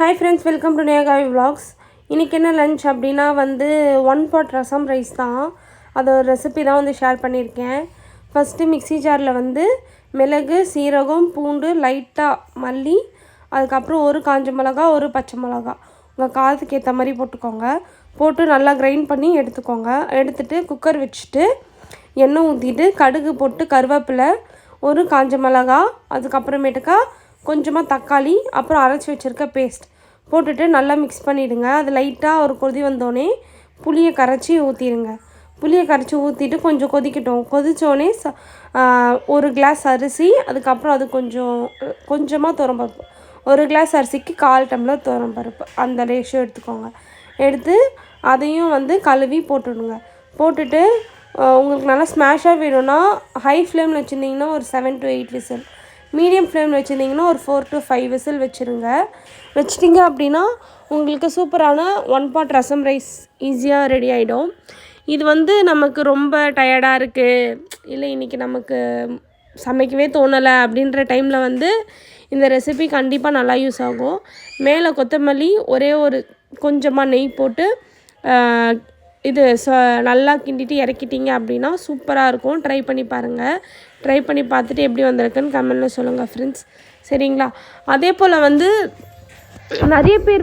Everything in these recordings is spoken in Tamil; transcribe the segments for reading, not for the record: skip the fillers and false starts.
ஹாய் ஃப்ரெண்ட்ஸ், வெல்கம் டு நேகாவி விலாக்ஸ். இன்றைக்கி என்ன லன்ச் அப்படின்னா ஒன் பாட் ரசம் ரைஸ் தான். அதோட ரெசிபி தான் ஷேர் பண்ணியிருக்கேன். ஃபஸ்ட்டு மிக்ஸி ஜாரில் மிளகு, சீரகம், பூண்டு, லைட்டாக மல்லி, அதுக்கப்புறம் ஒரு காஞ்ச மிளகா, ஒரு பச்சை மிளகா உங்கள் காரத்துக்கு ஏற்ற மாதிரி போட்டுக்கோங்க. போட்டு நல்லா கிரைண்ட் பண்ணி எடுத்துக்கோங்க. எடுத்துகிட்டு குக்கர் வச்சுட்டு எண்ணெய் ஊற்றிட்டு கடுகு போட்டு கருவேப்பிலை, ஒரு காஞ்ச மிளகா, அதுக்கப்புறமேட்டுக்கா கொஞ்சமாக தக்காளி, அப்புறம் அரைச்சி வச்சுருக்க பேஸ்ட் போட்டுட்டு நல்லா மிக்ஸ் பண்ணிவிடுங்க. அது லைட்டாக ஒரு கொதி வந்தோடனே புளியை கரைச்சி ஊற்றிடுங்க. புளியை கரைச்சி ஊற்றிட்டு கொஞ்சம் கொதிக்கட்டும். கொதித்தோடனே ஒரு கிளாஸ் அரிசி, அதுக்கப்புறம் அது கொஞ்சமாக துவரம்பருப்பு, ஒரு கிளாஸ் அரிசிக்கு 1/4 டம்ளர் துவரம்பருப்பு, அந்த ரேஷியோ எடுத்துக்கோங்க. எடுத்து அதையும் கழுவி போட்டுடுங்க. போட்டுட்டு உங்களுக்கு நல்லா ஸ்மாஷாக வேணும்னா ஹை ஃப்ளேமில் வச்சுருந்திங்கன்னா ஒரு 7 to 8 விசில், மீடியம் ஃப்ளேமில் வச்சுருந்திங்கன்னா ஒரு 4 to 5 விசில் வச்சுருங்க. வச்சிட்டிங்க அப்படின்னா உங்களுக்கு சூப்பரான ஒன் பாட் ரசம் ரைஸ் ஈஸியாக ரெடி ஆகிடும். இது நமக்கு ரொம்ப டயர்டாக இருக்குது, இல்லை இன்றைக்கி நமக்கு சமைக்கவே தோணலை அப்படின்ற டைமில் இந்த ரெசிபி கண்டிப்பாக நல்லா யூஸ் ஆகும். மேலே கொத்தமல்லி, ஒரே ஒரு கொஞ்சமாக நெய் போட்டு நல்லா கிண்டிட்டு இறக்கிட்டிங்க அப்படின்னா சூப்பராக இருக்கும். ட்ரை பண்ணி பாருங்கள். ட்ரை பண்ணி பார்த்துட்டு எப்படி வந்திருக்குன்னு கமெண்ட்டில் சொல்லுங்கள் ஃப்ரெண்ட்ஸ். சரிங்களா? அதே போல் நிறைய பேர்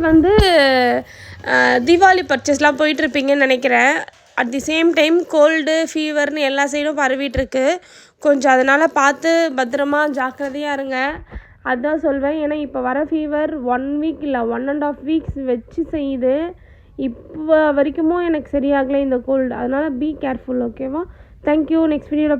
தீபாவளி பர்ச்சேஸ்லாம் போயிட்டுருப்பீங்கன்னு நினைக்கிறேன். At the same time cold, ஃபீவர்னு எல்லா சைடும் பரவிட்டுருக்கு. கொஞ்சம் அதனால் பார்த்து பத்திரமா ஜாக்கிரதையாக இருங்க. அதுதான் சொல்வேன். ஏன்னா இப்போ வர ஃபீவர் 1 வீக் இல்லை 1.5 வீக்ஸ் வச்சு செய்யுது. இப்போ வரைக்கும் எனக்கு சரியாகலை இந்த கோல்டு. அதனால் பி கேர்ஃபுல். ஓகேவா? தேங்க்யூ. நெக்ஸ்ட் வீடியோவில்